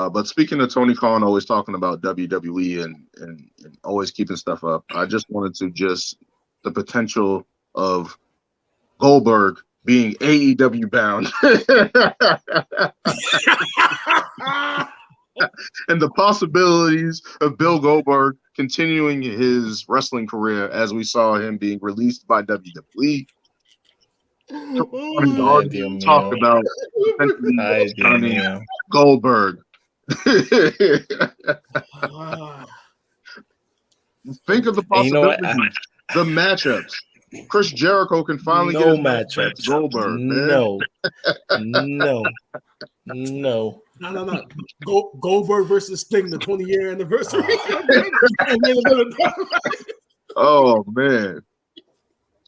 But speaking of Tony Khan always talking about WWE and always keeping stuff up, I just wanted to the potential of Goldberg being AEW bound and the possibilities of Bill Goldberg continuing his wrestling career as we saw him being released by WWE. Talked about potentially Goldberg. Think of the possibilities, the matchups. Chris Jericho can finally get his matchups. Goldberg, no. Goldberg versus Sting, the 20-year anniversary. Oh man,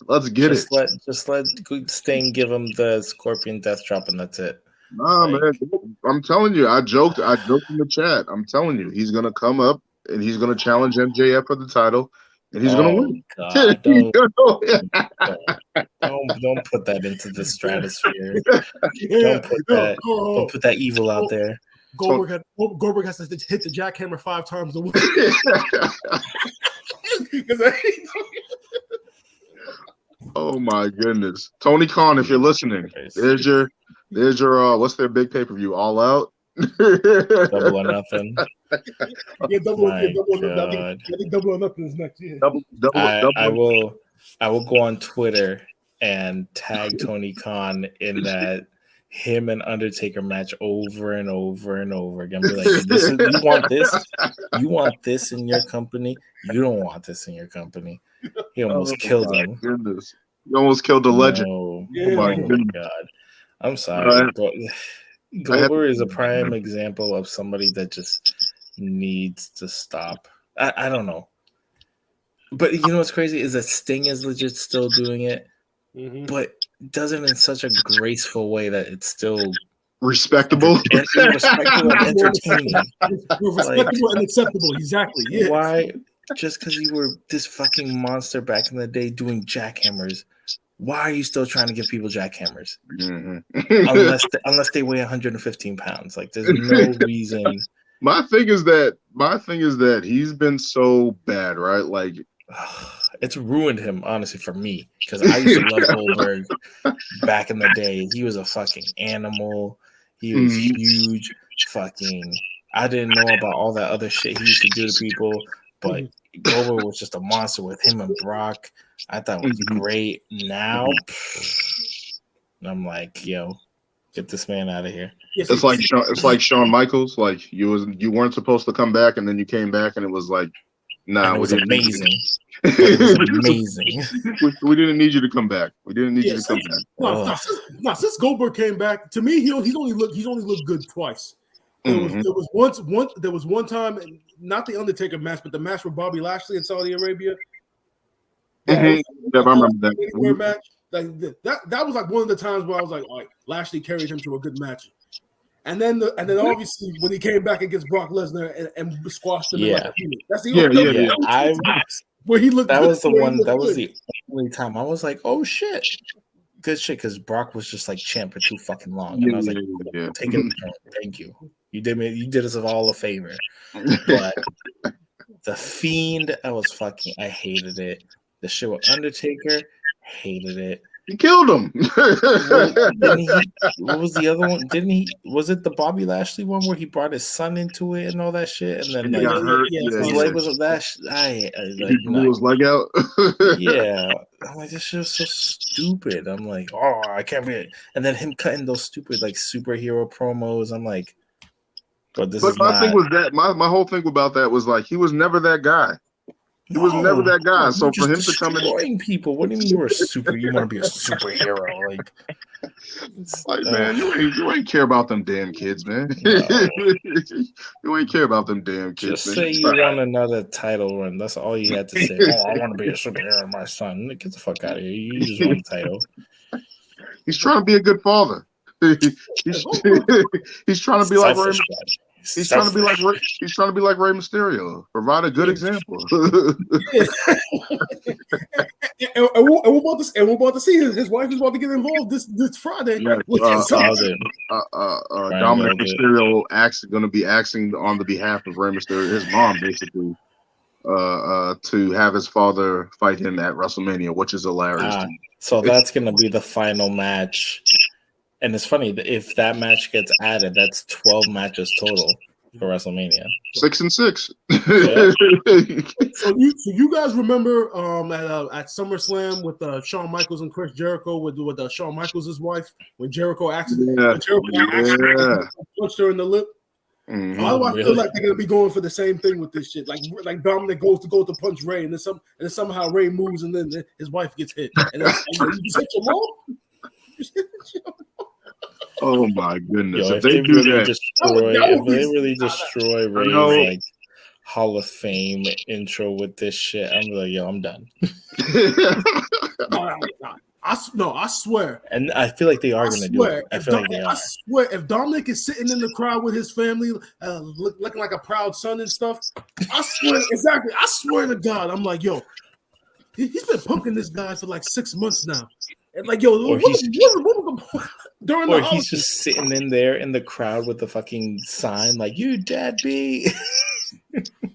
let's get it. Just let Sting give him the Scorpion Death Drop, and that's it. Nah, man, I'm telling you, I joked in the chat. I'm telling you, he's gonna come up and he's gonna challenge MJF for the title. And he's gonna win. God, don't put that into the stratosphere. Don't put that evil out there. Goldberg has to hit the jackhammer 5 times a week. Oh my goodness, Tony Khan, if you're listening, there's your what's their big pay-per-view? All Out. Double or Nothing. Double or Nothing is next year. I will go on Twitter and tag Tony Khan in that him and Undertaker match over and over and over again. Be like, you want this? You want this in your company? You don't want this in your company. He almost killed him. Goodness. He almost killed the legend. Oh my God. I'm sorry. Goldberg is a prime example of somebody that just needs to stop. I don't know. But you know what's crazy is that Sting is legit still doing it, but does it in such a graceful way that it's still respectable. Respectable and entertaining. Respectable and acceptable, exactly. Yeah. Why? Just because you were this fucking monster back in the day doing jackhammers, why are you still trying to give people jackhammers? Unless they weigh 115 pounds. Like, there's no reason. My thing is that he's been so bad, right? Like, it's ruined him, honestly, for me. Because I used to love Goldberg back in the day. He was a fucking animal. He was huge. Fucking, I didn't know about all that other shit he used to do to people. But Goldberg was just a monster with him and Brock. I thought it was great. Now, I'm like, yo, get this man out of here. It's like Shawn Michaels. Like you weren't supposed to come back, and then you came back, and it was like, nah, it was amazing. It was amazing. We didn't need you to come back. We didn't need you to come back. Since Goldberg came back, to me, he's only looked good twice. There was one time, not the Undertaker match, but the match with Bobby Lashley in Saudi Arabia. Yeah, I remember that. Match. Like that was like one of the times where I was like, all right, Lashley carried him to a good match. And then obviously when he came back against Brock Lesnar and squashed him, that's the where he looked. That was the one. That was the only time I was like, oh shit. Good shit, because Brock was just like champ for too fucking long, and I was like, "Take it, thank you. You did us all a favor." But the Fiend, I hated it. The shit with Undertaker, hated it. He killed him. What was the other one? Was it the Bobby Lashley one where he brought his son into it and all that shit? And then he got hurt. His leg was that. He blew his leg out. Yeah, I'm like, this shit was so stupid. I'm like, oh, I can't be. And then him cutting those stupid like superhero promos. I'm like, but my thing was that my whole thing about that was like he was never that guy. He was never that guy. So for him to come in, destroying people. What do you mean you were you want to be a superhero? Like, man, you ain't care about them damn kids, man. No. You ain't care about them damn kids. Just say you want another title run. That's all you had to say. I want to be a superhero, my son. Get the fuck out of here. You just want a title. He's trying to be a good father. He's trying to be like Rey. He's trying to be like Rey Mysterio. Provide a good example. and we're about to see his wife is about to get involved this Friday. Yeah, Dominik Mysterio going to be asking on the behalf of Rey Mysterio, his mom, basically, to have his father fight him at WrestleMania, which is hilarious. So that's going to be the final match. And it's funny, if that match gets added, that's 12 matches total for WrestleMania. 6 and 6. Yeah. So you guys remember at SummerSlam with Shawn Michaels and Chris Jericho with Shawn Michaels' wife when Jericho accidentally punched her in the lip? Mm-hmm. Why do I feel like they're gonna be going for the same thing with this shit? Like Dominik goes to punch Ray, and then somehow Ray moves, and then his wife gets hit. And then you just hit your mom. Oh my goodness! Yo, if they really destroy Ray's like Hall of Fame intro with this shit, I'm like, yo, I'm done. I swear. And I feel like they are going to do it. I swear, if Dominik is sitting in the crowd with his family, looking like a proud son and stuff, I swear to God, I'm like, yo, he's been punking this guy for like 6 months now. And like, yo, he's just sitting in there in the crowd with the fucking sign, like, you dead B.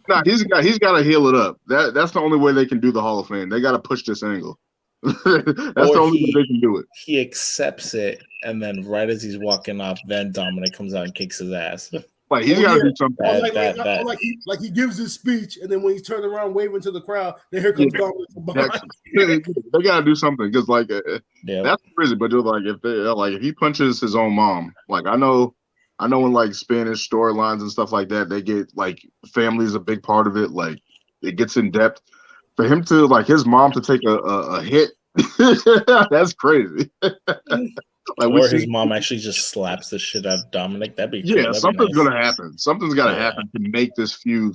Nah, he's got to heal it up. That's the only way they can do the Hall of Fame. They got to push this angle. That's the only way they can do it. He accepts it, and then right as he's walking off, then Dominik comes out and kicks his ass. Like he's got to do something. Like he gives his speech, and then when he's turning around waving to the crowd, then here comes Dominik from behind. They got to do something because that's crazy. But like if he punches his own mom, like I know in like Spanish storylines and stuff like that, they get like family is a big part of it. Like it gets in depth. For him to like his mom to take a hit, that's crazy. Or his mom actually just slaps the shit out of Dominik. That'd be something's gonna happen. Something's gotta happen to make this feud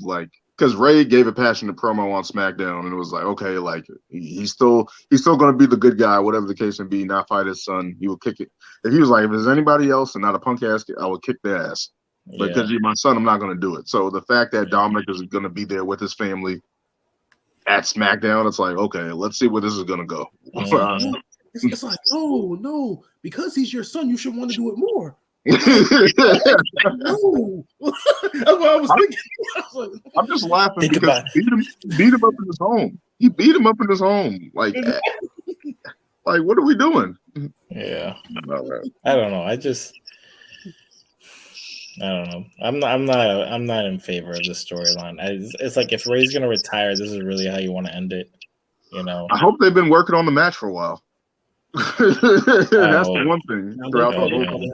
because Ray gave a passionate promo on SmackDown, and it was like, okay, like he's still gonna be the good guy, whatever the case may be. Not fight his son. He will kick it. If he was like, if there's anybody else and not a punk ass, I would kick their ass. But because you're my son, I'm not gonna do it. So the fact that Dominik is gonna be there with his family at SmackDown, it's like, okay, let's see where this is gonna go. It's like, no, because he's your son, you should want to do it more. No, that's what I was thinking. I'm just laughing because he beat him up in his home. He beat him up in his home. Like what are we doing? Yeah, I don't know. I don't know. I'm not in favor of this storyline. It's like if Ray's gonna retire, this is really how you want to end it. You know. I hope they've been working on the match for a while. That's the one thing throughout the whole.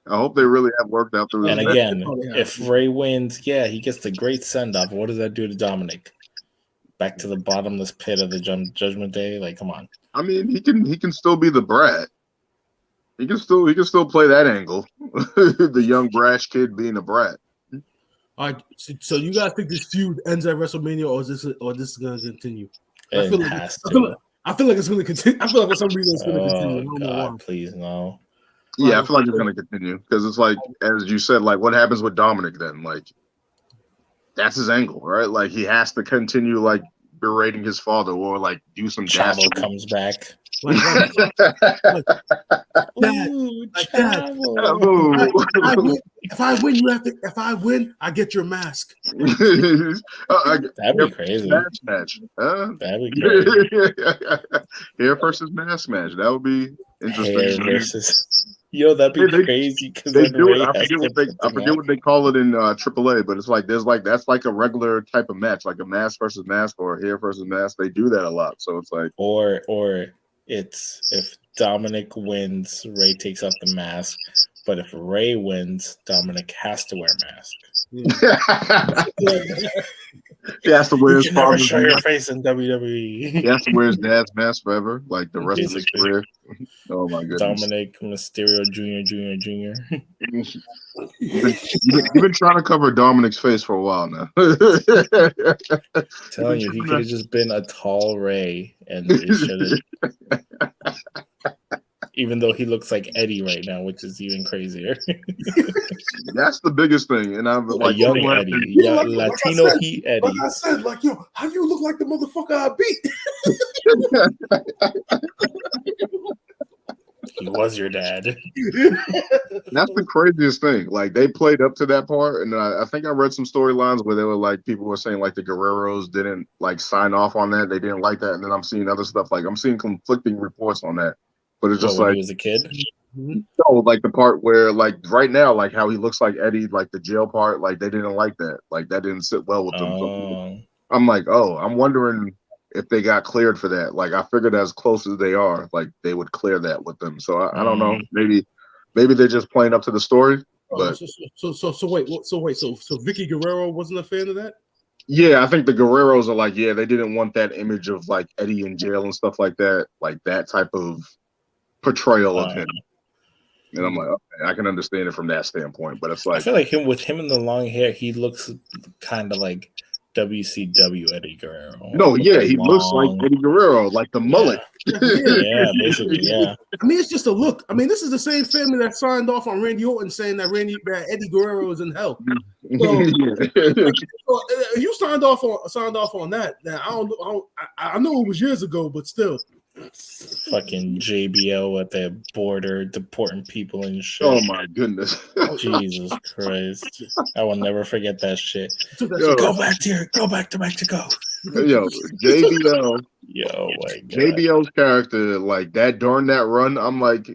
I hope they really have worked out through this. And again, if Ray wins, he gets the great send off. What does that do to Dominik? Back to the bottomless pit of the Judgment Day. Like, come on. I mean, he can still be the brat. He can still play that angle. The young brash kid being a brat. All right, so you guys think this feud ends at WrestleMania, or this is going to continue? I feel like it's going to continue. I feel like for some reason it's going to continue. Oh God, please no. Yeah, I feel like it's going to continue because it's like, as you said, like what happens with Dominik then? Like that's his angle, right? Like he has to continue like berating his father or like do some Chavo comes back. If I win, if I win, I get your mask. That'd be crazy. Match. That'd be crazy. Hair versus mask match. That would be interesting. Hair versus. Yo, that'd be crazy because they do it. I forget what they call it in AAA, but it's like that's like a regular type of match, like a mask versus mask or hair versus mask. They do that a lot, so it's like or it's if Dominik wins, Ray takes off the mask, but if Ray wins, Dominik has to wear a mask. He has to wear his father's show your face in WWE. He has to wear his dad's mask forever, like the rest of his career. Oh my goodness. Dominik Mysterio Jr. You've been trying to cover Dominik's face for a while now. Telling you, he could have just been a tall Ray, and he should have. even though he looks like Eddie right now, which is even crazier. That's the biggest thing, and I'm like a young Eddie, Latino Heat Eddie. Like I said, like yo, how you look like the motherfucker I beat? He was your dad. That's the craziest thing. Like they played up to that part, and I think I read some storylines where they were like people were saying like the Guerreros didn't like sign off on that. They didn't like that, and then I'm seeing other stuff like I'm seeing conflicting reports on that. But it's just when like he was a kid. No, like the part where like right now, like how he looks like Eddie, like the jail part, like they didn't like that. Like that didn't sit well with them. So I'm like, oh, I'm wondering if they got cleared for that. Like I figured as close as they are, like they would clear that with them. So I don't know. Maybe they're just playing up to the story. But so wait. So Vicky Guerrero wasn't a fan of that? Yeah, I think the Guerreros are like, yeah, they didn't want that image of like Eddie in jail and stuff like that, like that type of portrayal of him. And I'm like, okay, I can understand it from that standpoint, but it's like I feel like with him in the long hair, he looks kind of like WCW Eddie Guerrero. No, yeah, he looks like Eddie Guerrero, like the mullet. Yeah, basically, yeah. I mean, it's just a look. I mean, this is the same family that signed off on Randy Orton saying that Eddie Guerrero is in hell. So, you signed off on that. Now I know it was years ago, but still. Fucking JBL at the border deporting people and shit. Oh my goodness. Jesus Christ. I will never forget that shit. Go back to Mexico. Yo, JBL. Yo, my God. JBL's character, like that during that run, I'm like,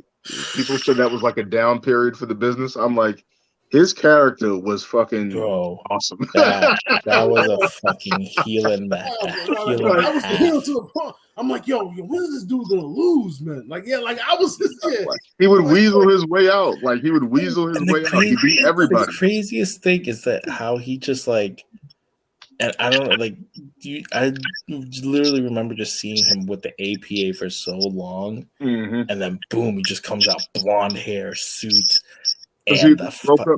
people said that was like a down period for the business. I'm like, his character was fucking awesome. That was a fucking heel in that. I was the heel to the point. I'm like, yo, when is this dude gonna lose, man? Like, yeah, like I was just he would weasel his way out. Like he would weasel his way out. He beat everybody. The craziest thing is that how he just like, and I don't like I literally remember just seeing him with the APA for so long, and then boom, he just comes out blonde hair, suit. And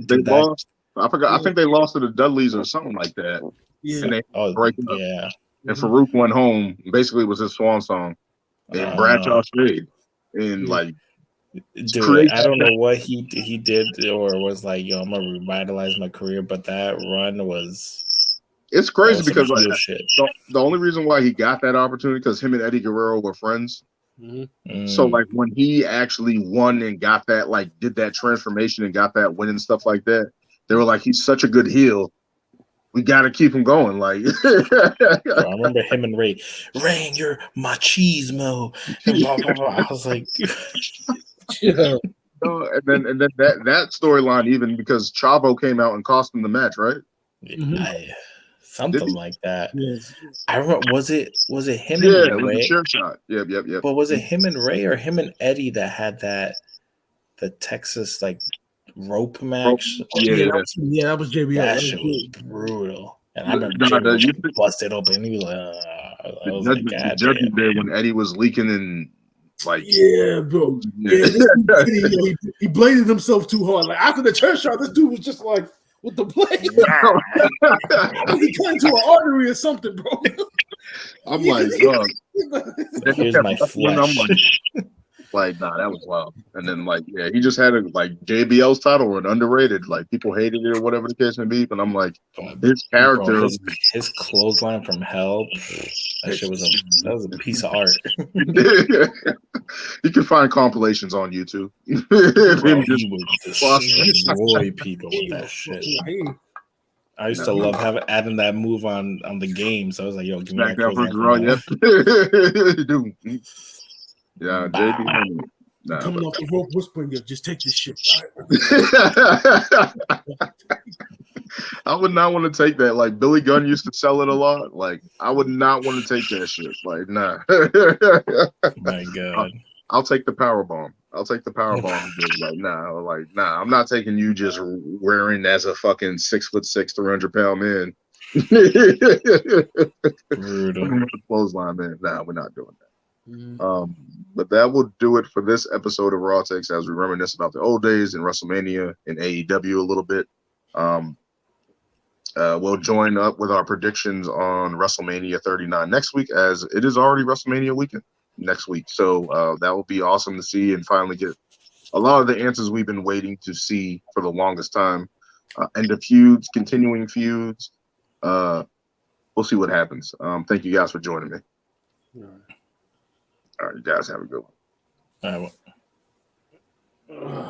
they lost. I forgot. I think they lost to the Dudleys or something like that. Yeah. And they break up. Yeah. And Farouk went home. Basically, it was his swan song. And Bradshaw stayed. And like, dude, I don't know what he did or was like, yo, I'm gonna revitalize my career. But that run was. It's crazy because like, the only reason why he got that opportunity because him and Eddie Guerrero were friends. So like when he actually won and got that, like did that transformation and got that win and stuff like that, they were like, he's such a good heel. We got to keep him going. Like I remember him and Ray, you're machismo. And blah, blah, blah. I was like, yeah. And then that storyline, even because Chavo came out and cost him the match, right? Something like that. Yes. I remember. Was it him and Ray? Ray? It was a chair shot. Yep. But was it him and Ray or him and Eddie that had the Texas like rope match? Yeah, that was JBL. That shit was brutal. And I remember JBL busted open. And he was like, the judgment day when Eddie was leaking and like, yeah, bro. Yeah, he bladed himself too hard. Like after the chair shot, this dude was just like. With the blade, he cut into an artery or something, bro. I'm like, bro. Here's my flesh. Like, nah, that was wild. And then, like, yeah, he just had JBL's title run, underrated. Like, people hated it or whatever the case may be. But I'm like, his character, bro, his clothesline from hell, that shit was a piece of art. You can find compilations on YouTube. Bro, he would destroy people with that shit. I used to love adding that move on the games. I was like, yo, give me that clothesline. Yeah, JB. Coming off the rope whispering, just take this shit. I would not want to take that. Like Billy Gunn used to sell it a lot. Like I would not want to take that shit. Like nah. My God. I'll take the power bomb. Like nah. I'm not taking you just wearing as a fucking 6'6", 300-pound man. Brutal. Clothesline man. Nah, we're not doing that. But that will do it for this episode of Raw Takes as we reminisce about the old days in WrestleMania and AEW a little bit. We'll join up with our predictions on WrestleMania 39 next week as it is already WrestleMania weekend. next week. So that will be awesome to see and finally get a lot of the answers we've been waiting to see for the longest time. End of feuds, continuing feuds. We'll see what happens. Thank you guys for joining me. All right, you guys have a good one. All right. Well.